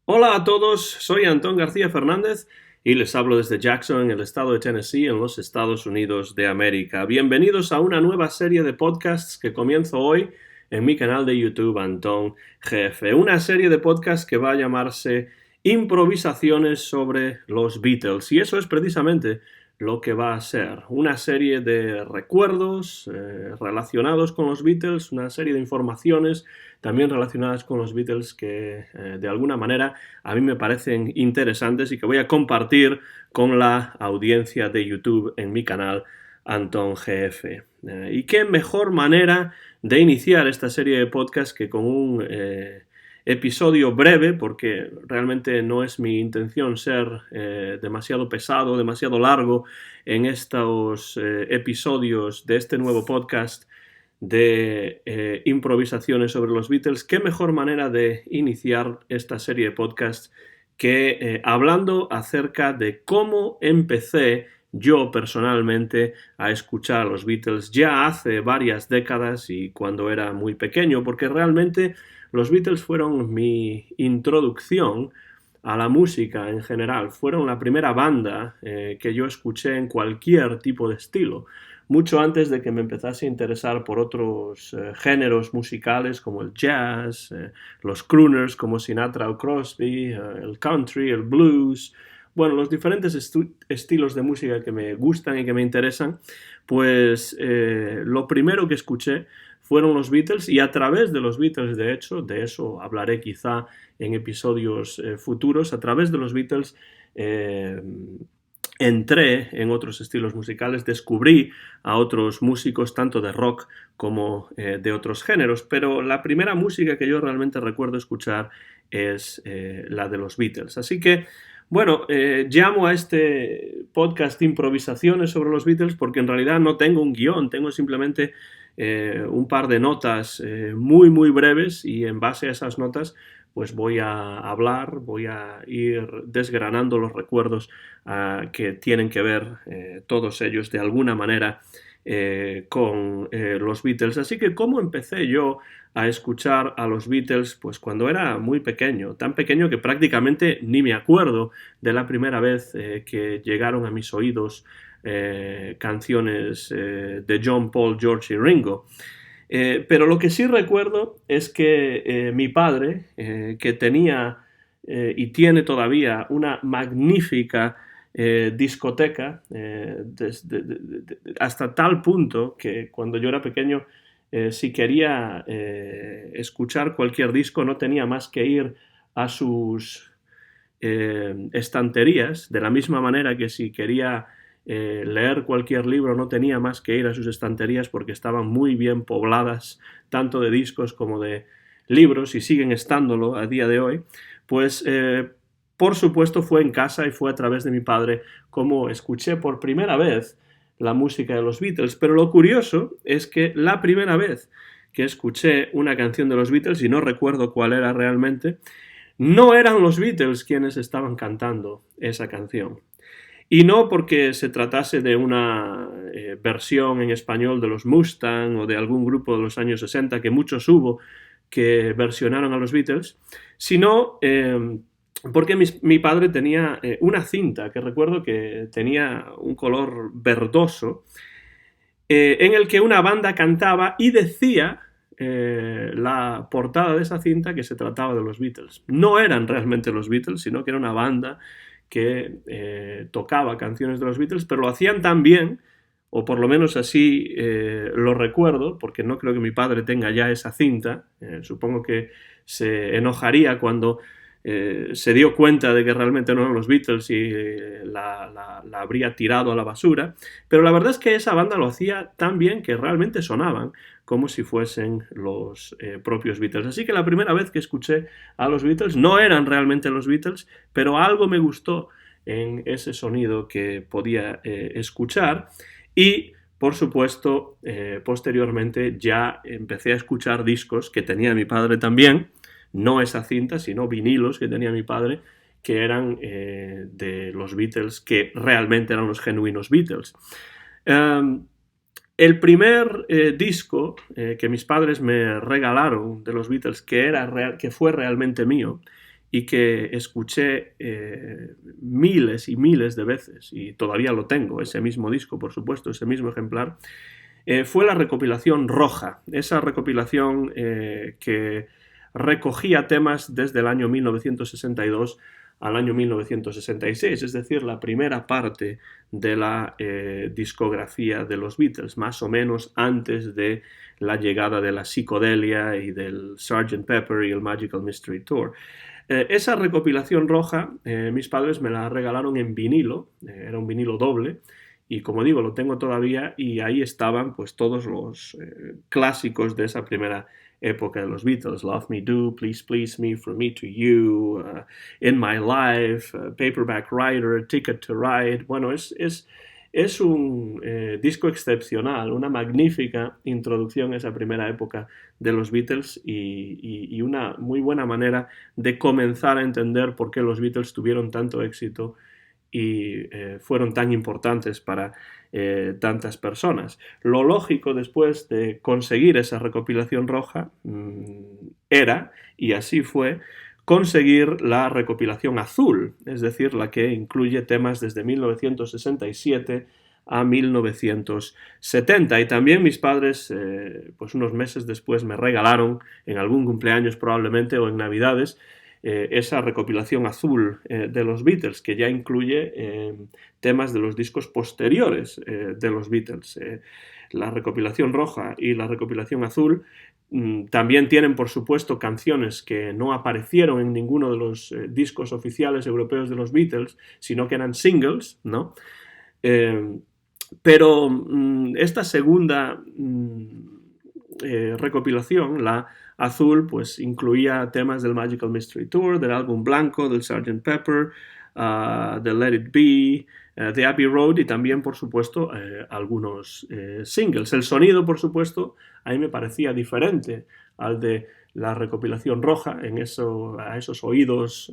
Hola a todos, soy Antón García Fernández y les hablo desde Jackson, en el estado de Tennessee, en los Estados Unidos de América. Bienvenidos a una nueva serie de podcasts que comienzo hoy en mi canal de YouTube Antón GF. Una serie de podcasts que va a llamarse Improvisaciones sobre los Beatles. Y eso es precisamente lo que va a ser. Una serie de recuerdos relacionados con los Beatles, una serie de informaciones también relacionadas con los Beatles que de alguna manera a mí me parecen interesantes y que voy a compartir con la audiencia de YouTube en mi canal Antón GF. Y qué mejor manera de iniciar esta serie de podcasts que con un episodio breve, porque realmente no es mi intención ser demasiado pesado, demasiado largo en estos episodios de este nuevo podcast de improvisaciones sobre los Beatles. Qué mejor manera de iniciar esta serie de podcasts que hablando acerca de cómo empecé yo personalmente a escuchar a los Beatles ya hace varias décadas y cuando era muy pequeño, porque realmente los Beatles fueron mi introducción a la música en general. Fueron la primera banda que yo escuché en cualquier tipo de estilo, mucho antes de que me empezase a interesar por otros géneros musicales como el jazz, los crooners como Sinatra o Crosby, el country, el blues. Bueno, los diferentes estilos de música que me gustan y que me interesan, pues lo primero que escuché fueron los Beatles y a través de los Beatles, de hecho, de eso hablaré quizá en episodios futuros, a través de los Beatles entré en otros estilos musicales, descubrí a otros músicos tanto de rock como de otros géneros, pero la primera música que yo realmente recuerdo escuchar es la de los Beatles. Así que, bueno, llamo a este podcast improvisaciones sobre los Beatles porque en realidad no tengo un guión, tengo simplemente un par de notas muy breves y en base a esas notas pues voy a hablar, voy a ir desgranando los recuerdos que tienen que ver todos ellos de alguna manera con los Beatles. Así que, ¿cómo empecé yo a escuchar a los Beatles? Pues cuando era muy pequeño, tan pequeño que prácticamente ni me acuerdo de la primera vez que llegaron a mis oídos canciones de John, Paul, George y Ringo. Pero lo que sí recuerdo es que mi padre, que tenía y tiene todavía una magnífica discoteca, hasta tal punto que cuando yo era pequeño, si quería escuchar cualquier disco, no tenía más que ir a sus estanterías, de la misma manera que si quería leer cualquier libro no tenía más que ir a sus estanterías porque estaban muy bien pobladas tanto de discos como de libros y siguen estándolo a día de hoy, pues por supuesto fue en casa y fue a través de mi padre como escuché por primera vez la música de los Beatles. Pero lo curioso es que la primera vez que escuché una canción de los Beatles, y no recuerdo cuál era realmente, no eran los Beatles quienes estaban cantando esa canción. Y no porque se tratase de una versión en español de los Mustang o de algún grupo de los años 60, que muchos hubo que versionaron a los Beatles, sino porque mi padre tenía una cinta que recuerdo que tenía un color verdoso, en el que una banda cantaba y decía la portada de esa cinta que se trataba de los Beatles. No eran realmente los Beatles, sino que era una banda que tocaba canciones de los Beatles, pero lo hacían tan bien, o por lo menos así lo recuerdo, porque no creo que mi padre tenga ya esa cinta. Supongo que se enojaría cuando se dio cuenta de que realmente no eran los Beatles y la habría tirado a la basura, pero la verdad es que esa banda lo hacía tan bien que realmente sonaban como si fuesen los propios Beatles. Así que la primera vez que escuché a los Beatles no eran realmente los Beatles, pero algo me gustó en ese sonido que podía escuchar y por supuesto, posteriormente ya empecé a escuchar discos que tenía mi padre también, no esa cinta, sino vinilos que tenía mi padre, que eran de los Beatles, que realmente eran los genuinos Beatles. El primer disco que mis padres me regalaron de los Beatles, que fue realmente mío, y que escuché miles y miles de veces, y todavía lo tengo, ese mismo disco, por supuesto, ese mismo ejemplar, fue la recopilación Roja, esa recopilación que recogía temas desde el año 1962 al año 1966, es decir, la primera parte de la discografía de los Beatles, más o menos antes de la llegada de la psicodelia y del Sgt. Pepper y el Magical Mystery Tour. Esa recopilación Roja, mis padres me la regalaron en vinilo, era un vinilo doble, y como digo, lo tengo todavía y ahí estaban pues todos los clásicos de esa primera época de los Beatles. Love Me Do, Please Please Me, From Me to You, In My Life, Paperback Writer, Ticket to Ride. Bueno, es un disco excepcional, una magnífica introducción a esa primera época de los Beatles y una muy buena manera de comenzar a entender por qué los Beatles tuvieron tanto éxito y fueron tan importantes para tantas personas. Lo lógico después de conseguir esa recopilación Roja era, y así fue, conseguir la recopilación Azul, es decir, la que incluye temas desde 1967 a 1970. Y también mis padres, pues unos meses después, me regalaron, en algún cumpleaños probablemente o en Navidades, esa recopilación Azul de los Beatles, que ya incluye temas de los discos posteriores de los Beatles. La recopilación Roja y la recopilación Azul también tienen, por supuesto, canciones que no aparecieron en ninguno de los discos oficiales europeos de los Beatles, sino que eran singles, ¿no? Pero esta segunda recopilación, la Azul, pues incluía temas del Magical Mystery Tour, del álbum blanco, del Sgt. Pepper, de Let It Be, de Abbey Road y también, por supuesto, algunos singles. El sonido, por supuesto, a mí me parecía diferente al de la recopilación Roja, a esos oídos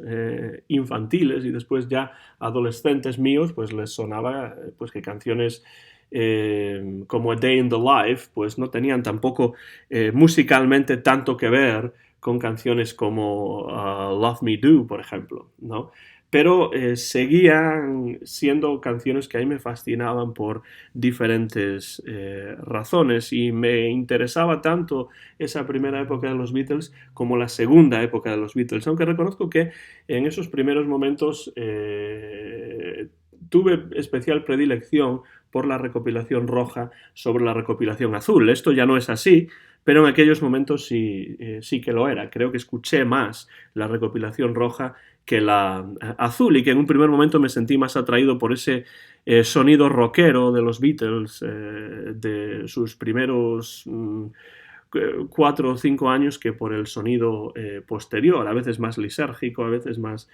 infantiles y después ya adolescentes míos, pues les sonaba pues que canciones como A Day in the Life, pues no tenían tampoco musicalmente tanto que ver con canciones como Love Me Do, por ejemplo, ¿no? Pero seguían siendo canciones que a mí me fascinaban por diferentes razones y me interesaba tanto esa primera época de los Beatles como la segunda época de los Beatles, aunque reconozco que en esos primeros momentos tuve especial predilección por la recopilación Roja sobre la recopilación Azul. Esto ya no es así, pero en aquellos momentos sí que lo era. Creo que escuché más la recopilación Roja que la Azul y que en un primer momento me sentí más atraído por ese sonido rockero de los Beatles, de sus primeros 4 o 5 años que por el sonido posterior, a veces más lisérgico, a veces más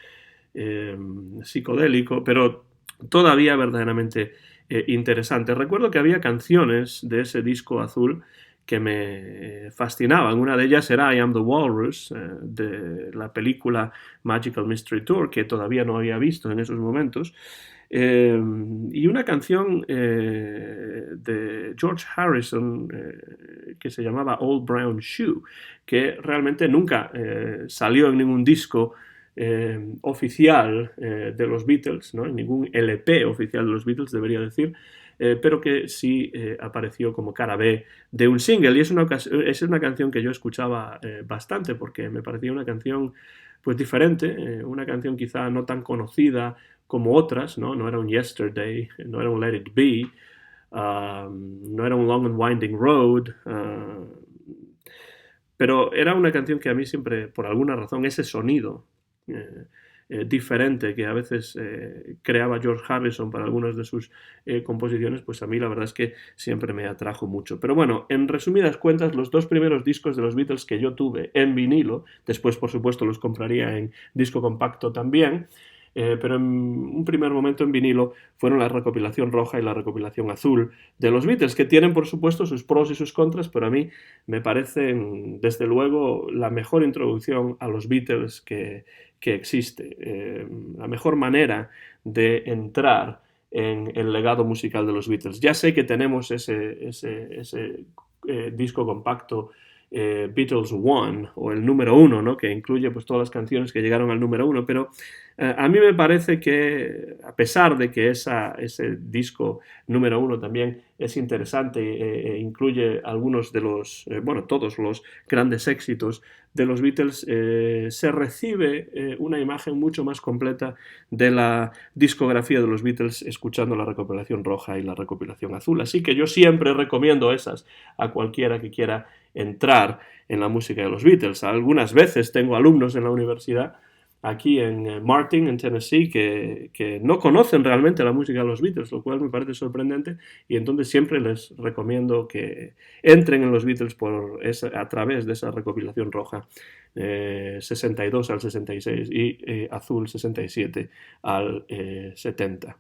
psicodélico, pero todavía verdaderamente interesante. Recuerdo que había canciones de ese disco Azul que me fascinaban. Una de ellas era I Am the Walrus, de la película Magical Mystery Tour, que todavía no había visto en esos momentos. Y una canción de George Harrison que se llamaba Old Brown Shoe, que realmente nunca salió en ningún disco oficial de los Beatles, ¿no? En ningún LP oficial de los Beatles, debería decir, pero que sí apareció como cara B de un single. Y es una canción que yo escuchaba bastante porque me parecía una canción pues diferente, una canción quizá no tan conocida como otras, ¿no? No era un Yesterday, no era un Let It Be, no era un Long and Winding Road, pero era una canción que a mí siempre, por alguna razón, ese sonido diferente que a veces creaba George Harrison para algunas de sus composiciones, pues a mí la verdad es que siempre me atrajo mucho. Pero bueno, en resumidas cuentas, los dos primeros discos de los Beatles que yo tuve en vinilo, después por supuesto los compraría en disco compacto también, pero en un primer momento en vinilo fueron la recopilación Roja y la recopilación Azul de los Beatles, que tienen por supuesto sus pros y sus contras, pero a mí me parecen desde luego la mejor introducción a los Beatles que existe, la mejor manera de entrar en el legado musical de los Beatles. Ya sé que tenemos ese disco compacto Beatles One o el número uno, ¿no? Que incluye pues todas las canciones que llegaron al número uno, pero a mí me parece que a pesar de que ese disco número uno también es interesante e incluye algunos de bueno, todos los grandes éxitos de los Beatles, se recibe una imagen mucho más completa de la discografía de los Beatles escuchando la recopilación roja y la recopilación azul. Así que yo siempre recomiendo esas a cualquiera que quiera entrar en la música de los Beatles. Algunas veces tengo alumnos en la universidad aquí en Martin, en Tennessee, que no conocen realmente la música de los Beatles, lo cual me parece sorprendente, y entonces siempre les recomiendo que entren en los Beatles a través de esa recopilación roja 62 al 66 y azul 67 al 70.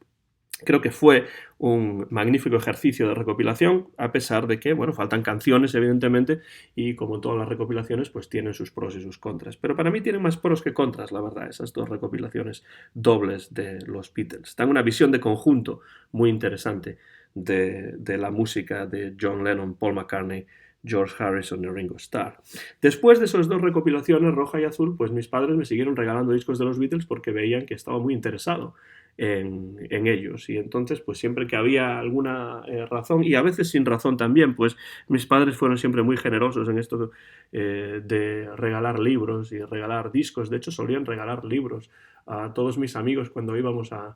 Creo que fue un magnífico ejercicio de recopilación, a pesar de que, bueno, faltan canciones, evidentemente, y como todas las recopilaciones, pues tienen sus pros y sus contras. Pero para mí tienen más pros que contras, la verdad, esas dos recopilaciones dobles de los Beatles. Dan una visión de conjunto muy interesante de la música de John Lennon, Paul McCartney, George Harrison y Ringo Starr. Después de esas dos recopilaciones, roja y azul, pues mis padres me siguieron regalando discos de los Beatles porque veían que estaba muy interesado en ellos, y entonces pues siempre que había alguna razón, y a veces sin razón también, pues mis padres fueron siempre muy generosos en esto de regalar libros y regalar discos. De hecho solían regalar libros a todos mis amigos cuando íbamos a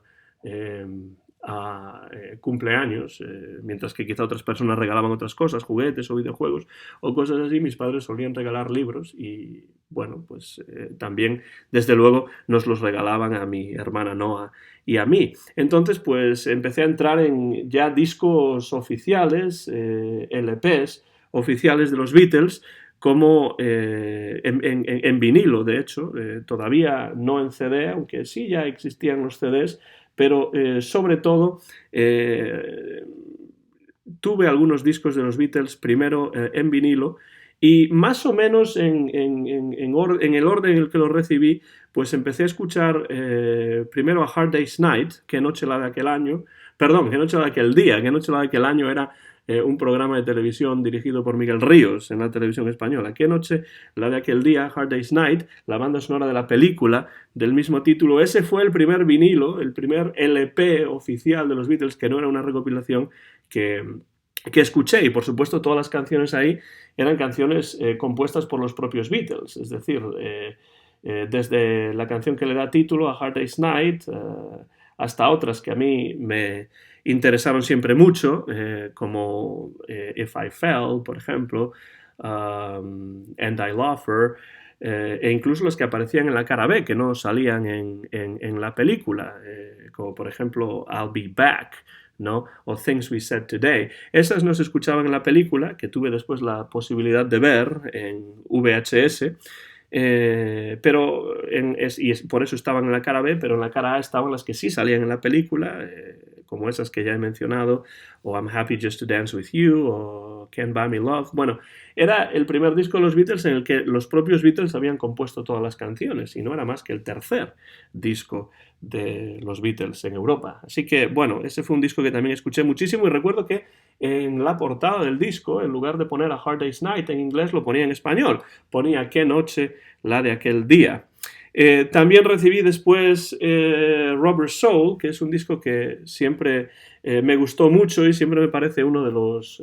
cumpleaños, mientras que quizá otras personas regalaban otras cosas, juguetes o videojuegos o cosas así. Mis padres solían regalar libros y bueno, pues también desde luego nos los regalaban a mi hermana Noah y a mí. Entonces pues empecé a entrar en ya discos oficiales, LPs oficiales de los Beatles, como en vinilo, de hecho, todavía no en CD, aunque sí ya existían los CDs, pero sobre todo tuve algunos discos de los Beatles primero en vinilo, y más o menos en el orden en el que los recibí, pues empecé a escuchar primero a Hard Day's Night, Qué noche la de aquel año, perdón, Qué noche la de aquel día, Qué noche la de aquel año era un programa de televisión dirigido por Miguel Ríos en la televisión española. Qué noche la de aquel día, Hard Day's Night, la banda sonora de la película del mismo título. Ese fue el primer vinilo, el primer LP oficial de los Beatles, que no era una recopilación, que escuché, y por supuesto todas las canciones ahí eran canciones compuestas por los propios Beatles, es decir, desde la canción que le da título a Hard Day's Night hasta otras que a mí me interesaron siempre mucho, como If I Fell, por ejemplo, And I Love Her, e incluso las que aparecían en la cara B, que no salían en la película, como por ejemplo I'll Be Back, ¿no? O Things We Said Today. Esas no se escuchaban en la película, que tuve después la posibilidad de ver en VHS, y por eso estaban en la cara B, pero en la cara A estaban las que sí salían en la película, como esas que ya he mencionado, o I'm Happy Just to Dance With You, o Can't Buy Me Love. Bueno, era el primer disco de los Beatles en el que los propios Beatles habían compuesto todas las canciones, y no era más que el tercer disco de los Beatles en Europa. Así que, bueno, ese fue un disco que también escuché muchísimo, y recuerdo que en la portada del disco, en lugar de poner a Hard Day's Night en inglés, lo ponía en español. Ponía Qué noche la de aquel día. También recibí después Rubber Soul, que es un disco que siempre me gustó mucho y siempre me parece uno de los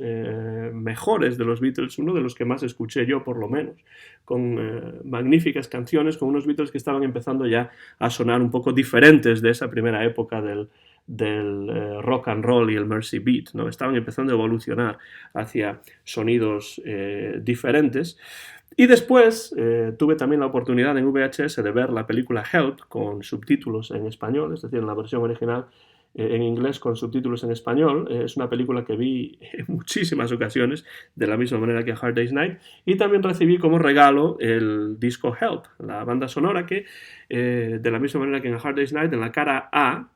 mejores de los Beatles, uno de los que más escuché yo, por lo menos, con magníficas canciones, con unos Beatles que estaban empezando ya a sonar un poco diferentes de esa primera época del rock and roll y el Mercy Beat, ¿no? Estaban empezando a evolucionar hacia sonidos diferentes. Y después tuve también la oportunidad en VHS de ver la película Help con subtítulos en español, es decir, en la versión original en inglés con subtítulos en español. Es una película que vi en muchísimas ocasiones, de la misma manera que Hard Day's Night, y también recibí como regalo el disco Help, la banda sonora, que de la misma manera que en Hard Day's Night, en la cara A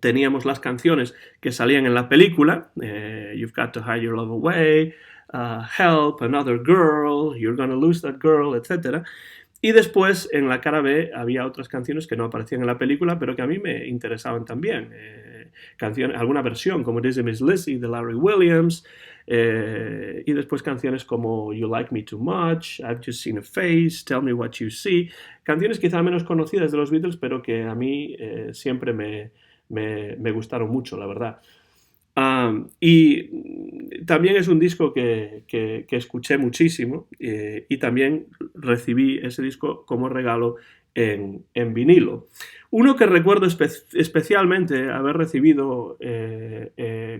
teníamos las canciones que salían en la película, You've Got to Hide Your Love Away, Help, Another Girl, You're Gonna Lose That Girl, etc. Y después en la cara B había otras canciones que no aparecían en la película, pero que a mí me interesaban también. alguna versión como Dizzy Miss Lizzy de Larry Williams, y después canciones como You Like Me Too Much, I've Just Seen a Face, Tell Me What You See, canciones quizá menos conocidas de los Beatles, pero que a mí siempre me gustaron mucho, la verdad. Y también es un disco que escuché muchísimo, y también recibí ese disco como regalo en vinilo. Uno que recuerdo especialmente haber recibido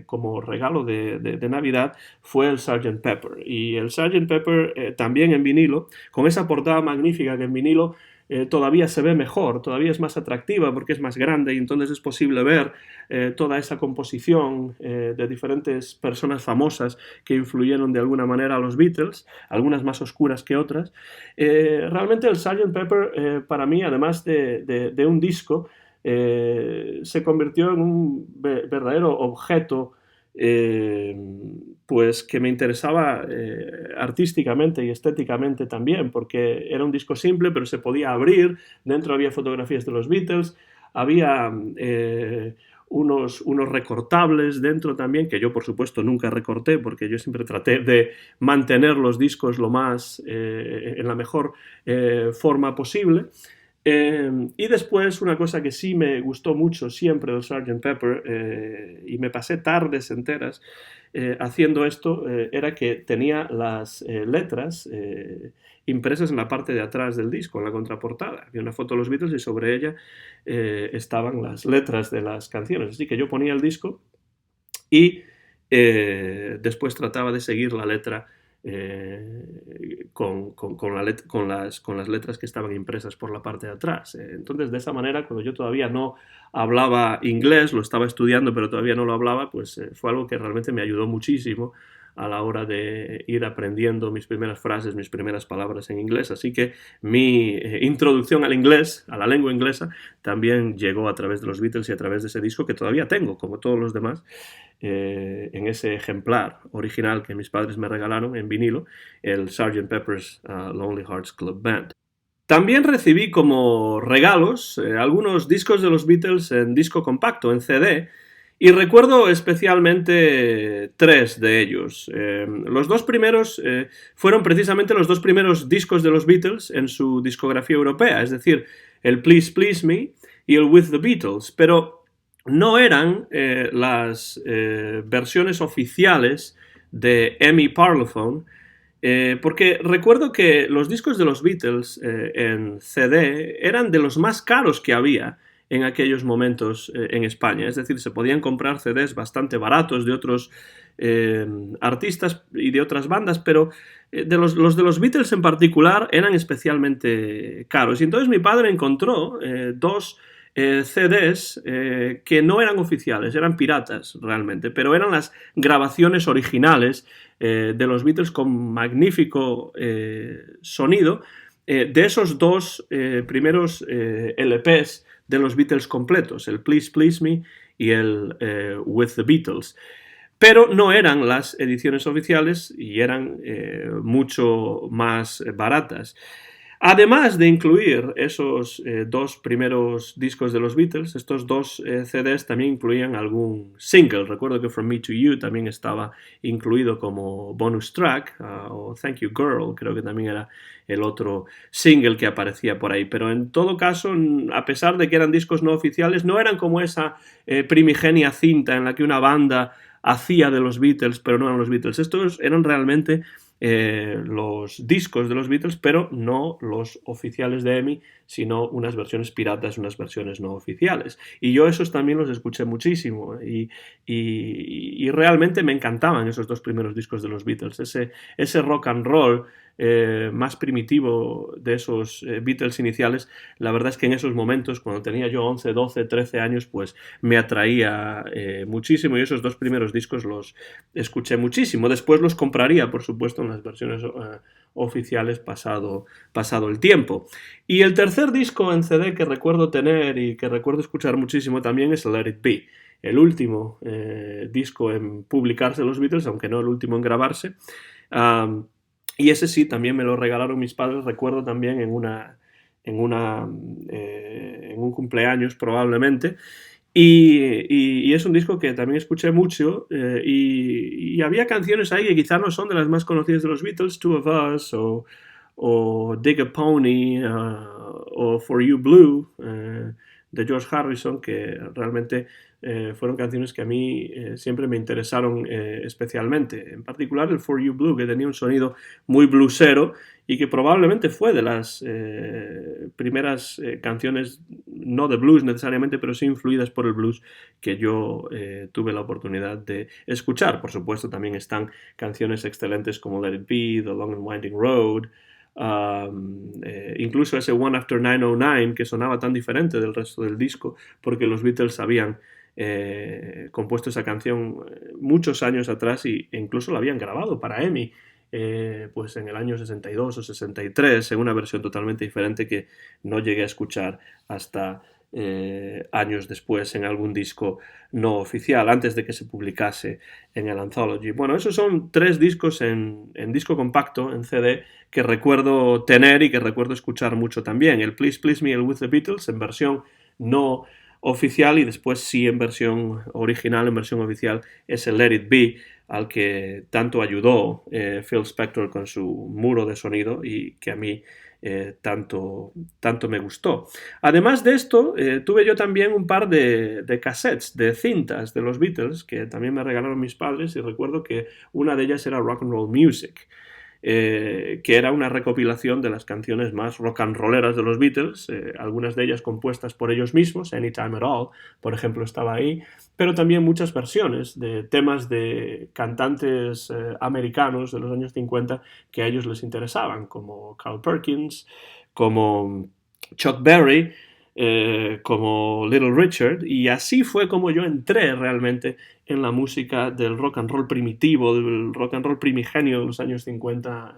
como regalo de Navidad fue el Sgt. Pepper. Y el Sgt. Pepper también en vinilo, con esa portada magnífica que en vinilo todavía se ve mejor, todavía es más atractiva porque es más grande y entonces es posible ver toda esa composición de diferentes personas famosas que influyeron de alguna manera a los Beatles, algunas más oscuras que otras. Realmente el Sgt. Pepper para mí, además de un disco, se convirtió en un verdadero objeto pues que me interesaba artísticamente y estéticamente también, porque era un disco simple, pero se podía abrir, dentro había fotografías de los Beatles, había unos recortables dentro también, que yo por supuesto nunca recorté, porque yo siempre traté de mantener los discos lo más, en la mejor forma posible. Y después una cosa que sí me gustó mucho siempre del Sgt. Pepper, y me pasé tardes enteras haciendo esto, era que tenía las letras impresas en la parte de atrás del disco, en la contraportada. Había una foto de los Beatles y sobre ella estaban las letras de las canciones. Así que yo ponía el disco y después trataba de seguir la letra con las letras que estaban impresas por la parte de atrás. Entonces, de esa manera, cuando yo todavía no hablaba inglés, lo estaba estudiando, pero todavía no lo hablaba, pues fue algo que realmente me ayudó muchísimo a la hora de ir aprendiendo mis primeras frases, mis primeras palabras en inglés. Así que mi introducción al inglés, a la lengua inglesa, también llegó a través de los Beatles y a través de ese disco que todavía tengo, como todos los demás, en ese ejemplar original que mis padres me regalaron en vinilo, el Sgt. Pepper's Lonely Hearts Club Band. También recibí como regalos algunos discos de los Beatles en disco compacto, en CD, y recuerdo especialmente tres de ellos. Los dos primeros fueron precisamente los dos primeros discos de los Beatles en su discografía europea, es decir, el Please Please Me y el With the Beatles, pero no eran las versiones oficiales de Emmy Parlophone, porque recuerdo que los discos de los Beatles en CD eran de los más caros que había en aquellos momentos en España. Es decir, se podían comprar CDs bastante baratos de otros artistas y de otras bandas, pero los de los Beatles en particular eran especialmente caros. Y entonces mi padre encontró dos CDs que no eran oficiales, eran piratas realmente, pero eran las grabaciones originales de los Beatles con magnífico sonido de esos dos primeros LPs de los Beatles completos, el Please Please Me y el With the Beatles. Pero no eran las ediciones oficiales y eran mucho más baratas. Además de incluir esos dos primeros discos de los Beatles, estos dos CDs también incluían algún single. Recuerdo que From Me to You también estaba incluido como bonus track, o Thank You Girl, creo que también era el otro single que aparecía por ahí. Pero en todo caso, a pesar de que eran discos no oficiales, no eran como esa primigenia cinta en la que una banda hacía de los Beatles, pero no eran los Beatles. Estos eran realmente los discos de los Beatles, pero no los oficiales de Emmy, sino unas versiones piratas, unas versiones no oficiales. Y yo esos también los escuché muchísimo y realmente me encantaban esos dos primeros discos de los Beatles, ese rock and roll más primitivo de esos Beatles iniciales. La verdad es que en esos momentos, cuando tenía yo 11, 12, 13 años, pues me atraía muchísimo, y esos dos primeros discos los escuché muchísimo. Después los compraría, por supuesto, en las versiones oficiales pasado el tiempo. Y el tercer disco en CD que recuerdo tener y que recuerdo escuchar muchísimo también es Let It Be, el último disco en publicarse los Beatles, aunque no el último en grabarse. Y ese sí, también me lo regalaron mis padres, recuerdo también en un cumpleaños probablemente. Y es un disco que también escuché mucho y había canciones ahí que quizá no son de las más conocidas de los Beatles, Two of Us o Dig a Pony o For You Blue de George Harrison, que realmente fueron canciones que a mí siempre me interesaron especialmente. En particular el For You Blue, que tenía un sonido muy bluesero y que probablemente fue de las primeras canciones, no de blues necesariamente, pero sí influidas por el blues, que yo tuve la oportunidad de escuchar. Por supuesto, también están canciones excelentes como Let It Be, The Long and Winding Road, incluso ese One After 909, que sonaba tan diferente del resto del disco, porque los Beatles habían compuesto esa canción muchos años atrás e incluso la habían grabado para EMI, pues en el año 62 o 63, en una versión totalmente diferente que no llegué a escuchar hasta años después en algún disco no oficial, antes de que se publicase en el Anthology. Bueno, esos son 3 discos en disco compacto, en CD, que recuerdo tener y que recuerdo escuchar mucho también. El Please Please Me, el With the Beatles, en versión no oficial, y después sí en versión original, en versión oficial, es el Let It Be, al que tanto ayudó Phil Spector con su muro de sonido y que a mí tanto me gustó. Además de esto, tuve yo también un par de cassettes, de cintas de los Beatles, que también me regalaron mis padres, y recuerdo que una de ellas era Rock and Roll Music, que era una recopilación de las canciones más rock and rolleras de los Beatles, algunas de ellas compuestas por ellos mismos, Anytime at All, por ejemplo, estaba ahí, pero también muchas versiones de temas de cantantes americanos de los años 50 que a ellos les interesaban, como Carl Perkins, como Chuck Berry, como Little Richard, y así fue como yo entré realmente en la música del rock and roll primitivo, del rock and roll primigenio de los años 50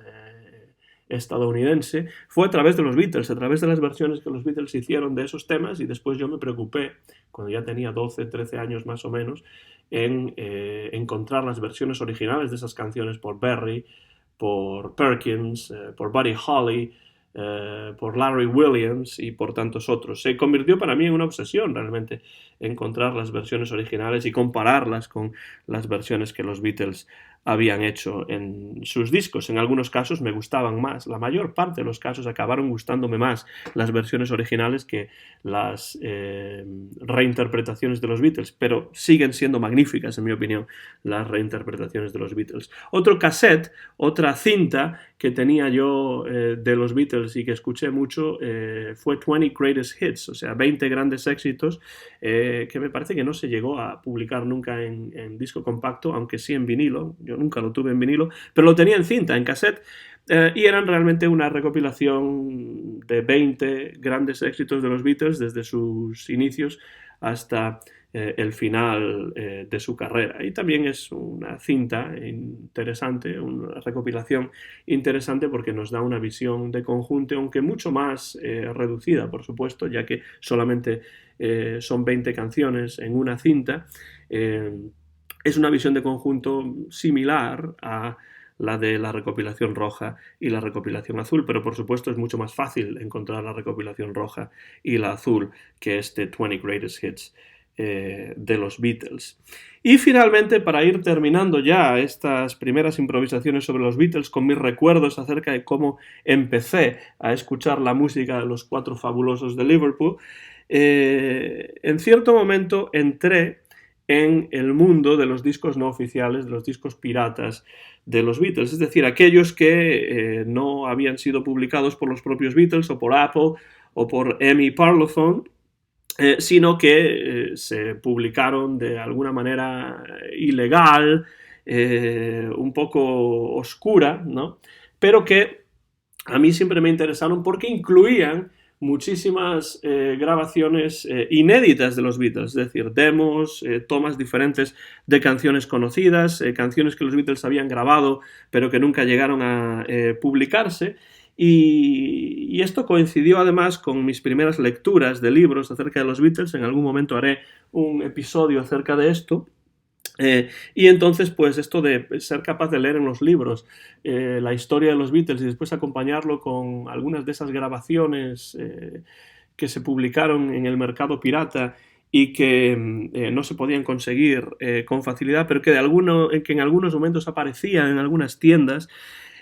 estadounidense. Fue a través de los Beatles, a través de las versiones que los Beatles hicieron de esos temas, y después yo me preocupé, cuando ya tenía 12, 13 años más o menos, en encontrar las versiones originales de esas canciones por Berry, por Perkins, por Buddy Holly, por Larry Williams y por tantos otros. Se convirtió para mí en una obsesión realmente encontrar las versiones originales y compararlas con las versiones que los Beatles habían hecho en sus discos. En algunos casos me gustaban más, la mayor parte de los casos acabaron gustándome más las versiones originales que las reinterpretaciones de los Beatles, pero siguen siendo magníficas, en mi opinión, las reinterpretaciones de los Beatles. Otro cassette, otra cinta que tenía yo de los Beatles y que escuché mucho fue 20 Greatest Hits, o sea, 20 grandes éxitos, que me parece que no se llegó a publicar nunca en disco compacto, aunque sí en vinilo. Yo nunca lo tuve en vinilo, pero lo tenía en cinta, en cassette, y eran realmente una recopilación de 20 grandes éxitos de los Beatles desde sus inicios hasta el final de su carrera. Y también es una cinta interesante, una recopilación interesante, porque nos da una visión de conjunto, aunque mucho más reducida, por supuesto, ya que solamente son 20 canciones en una cinta. Es una visión de conjunto similar a la de la recopilación roja y la recopilación azul, pero por supuesto es mucho más fácil encontrar la recopilación roja y la azul que este 20 Greatest Hits de los Beatles. Y finalmente, para ir terminando ya estas primeras improvisaciones sobre los Beatles con mis recuerdos acerca de cómo empecé a escuchar la música de los Cuatro Fabulosos de Liverpool, en cierto momento entré en el mundo de los discos no oficiales, de los discos piratas de los Beatles, es decir, aquellos que no habían sido publicados por los propios Beatles o por Apple o por EMI Parlophone, sino que se publicaron de alguna manera ilegal, un poco oscura, ¿no? Pero que a mí siempre me interesaron porque incluían muchísimas grabaciones inéditas de los Beatles, es decir, demos, tomas diferentes de canciones conocidas, canciones que los Beatles habían grabado pero que nunca llegaron a publicarse. Y esto coincidió además con mis primeras lecturas de libros acerca de los Beatles. En algún momento haré un episodio acerca de esto. Y entonces, pues esto de ser capaz de leer en los libros la historia de los Beatles y después acompañarlo con algunas de esas grabaciones que se publicaron en el mercado pirata y que no se podían conseguir con facilidad, pero que en algunos momentos aparecían en algunas tiendas.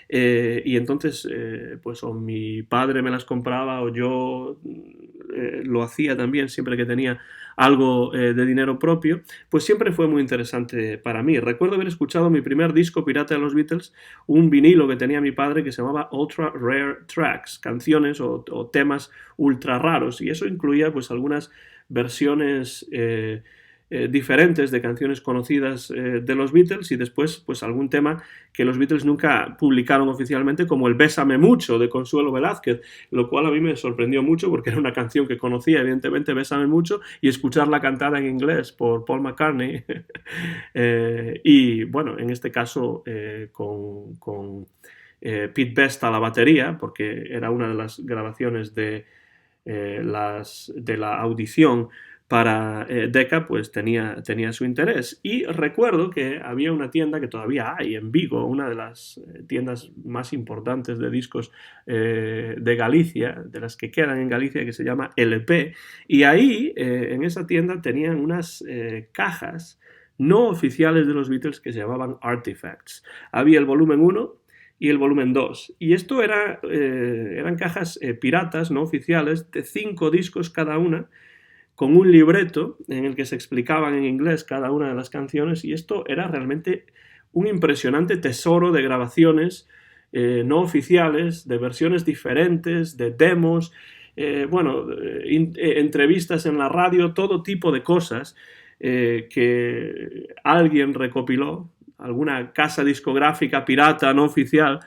Y entonces, pues o mi padre me las compraba o yo lo hacía también siempre que tenía algo de dinero propio, pues siempre fue muy interesante para mí. Recuerdo haber escuchado mi primer disco pirata de los Beatles, un vinilo que tenía mi padre que se llamaba Ultra Rare Tracks, canciones o temas ultra raros, y eso incluía pues algunas versiones diferentes de canciones conocidas de los Beatles y después pues algún tema que los Beatles nunca publicaron oficialmente, como el Bésame Mucho de Consuelo Velázquez, lo cual a mí me sorprendió mucho porque era una canción que conocía evidentemente, Bésame Mucho, y escucharla cantada en inglés por Paul McCartney y bueno, en este caso con Pete Best a la batería, porque era una de las grabaciones de la audición para Decca, pues tenía su interés. Y recuerdo que había una tienda que todavía hay en Vigo, una de las tiendas más importantes de discos de Galicia, de las que quedan en Galicia, que se llama LP, y ahí en esa tienda tenían unas cajas no oficiales de los Beatles que se llamaban Artifacts. Había el volumen 1 y el volumen 2. Y esto eran cajas piratas, no oficiales, de 5 discos cada una, con un libreto en el que se explicaban en inglés cada una de las canciones, y esto era realmente un impresionante tesoro de grabaciones no oficiales, de versiones diferentes, de demos, entrevistas en la radio, todo tipo de cosas que alguien recopiló, alguna casa discográfica pirata no oficial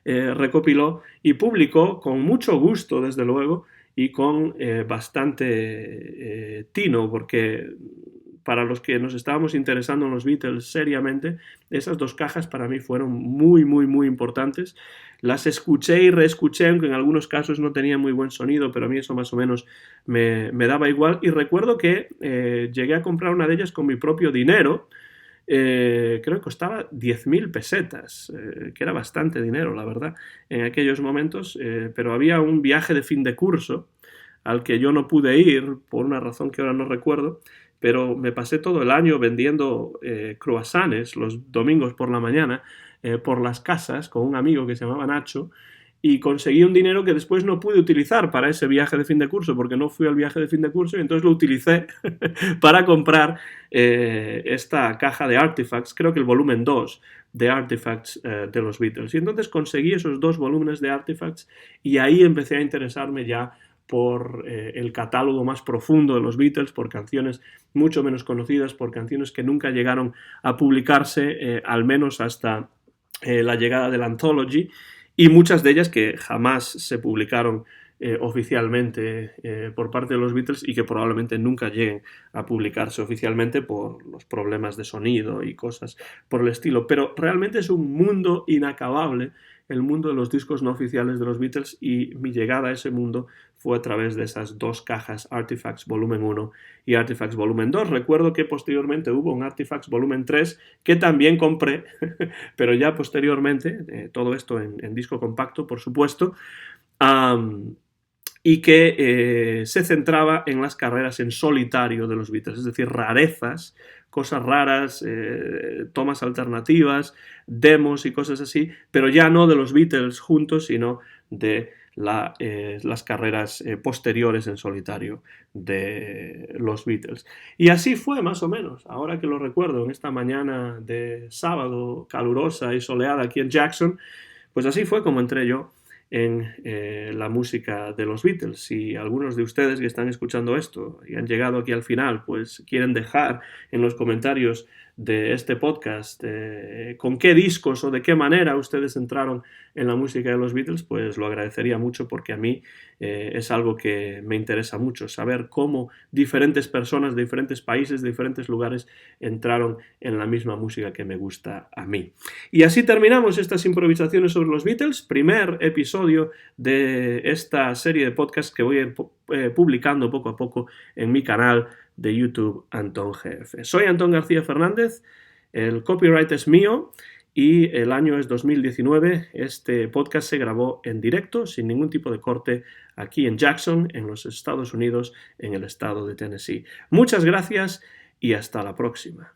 recopiló y publicó con mucho gusto, desde luego, y con bastante tino, porque para los que nos estábamos interesando en los Beatles seriamente, esas 2 cajas para mí fueron muy, muy, muy importantes. Las escuché y reescuché, aunque en algunos casos no tenían muy buen sonido, pero a mí eso más o menos me daba igual. Y recuerdo que llegué a comprar una de ellas con mi propio dinero. Creo que costaba 10.000 pesetas, que era bastante dinero, la verdad, en aquellos momentos, pero había un viaje de fin de curso al que yo no pude ir por una razón que ahora no recuerdo, pero me pasé todo el año vendiendo croissants los domingos por la mañana por las casas con un amigo que se llamaba Nacho, y conseguí un dinero que después no pude utilizar para ese viaje de fin de curso, porque no fui al viaje de fin de curso, y entonces lo utilicé para comprar esta caja de Artifacts, creo que el volumen 2 de Artifacts de los Beatles. Y entonces conseguí esos 2 volúmenes de Artifacts, y ahí empecé a interesarme ya por el catálogo más profundo de los Beatles, por canciones mucho menos conocidas, por canciones que nunca llegaron a publicarse, al menos hasta la llegada del Anthology, y muchas de ellas que jamás se publicaron oficialmente por parte de los Beatles y que probablemente nunca lleguen a publicarse oficialmente por los problemas de sonido y cosas por el estilo. Pero realmente es un mundo inacabable, el mundo de los discos no oficiales de los Beatles, y mi llegada a ese mundo fue a través de esas 2 cajas, Artifacts volumen 1 y Artifacts volumen 2. Recuerdo que posteriormente hubo un Artifacts volumen 3 que también compré, pero ya posteriormente, todo esto en disco compacto, por supuesto, y que se centraba en las carreras en solitario de los Beatles, es decir, rarezas, cosas raras, tomas alternativas, demos y cosas así, pero ya no de los Beatles juntos, sino de las carreras posteriores en solitario de los Beatles. Y así fue más o menos, ahora que lo recuerdo, en esta mañana de sábado calurosa y soleada aquí en Jackson, pues así fue como entré yo en la música de los Beatles. Si algunos de ustedes que están escuchando esto y han llegado aquí al final, pues quieren dejar en los comentarios de este podcast con qué discos o de qué manera ustedes entraron en la música de los Beatles, pues lo agradecería mucho, porque a mí es algo que me interesa mucho, saber cómo diferentes personas de diferentes países, de diferentes lugares, entraron en la misma música que me gusta a mí. Y así terminamos estas improvisaciones sobre los Beatles, primer episodio de esta serie de podcasts que voy a ir publicando poco a poco en mi canal de YouTube Antón GF. Soy Antón García Fernández, el copyright es mío, y el año es 2019. Este podcast se grabó en directo, sin ningún tipo de corte, aquí en Jackson, en los Estados Unidos, en el estado de Tennessee. Muchas gracias y hasta la próxima.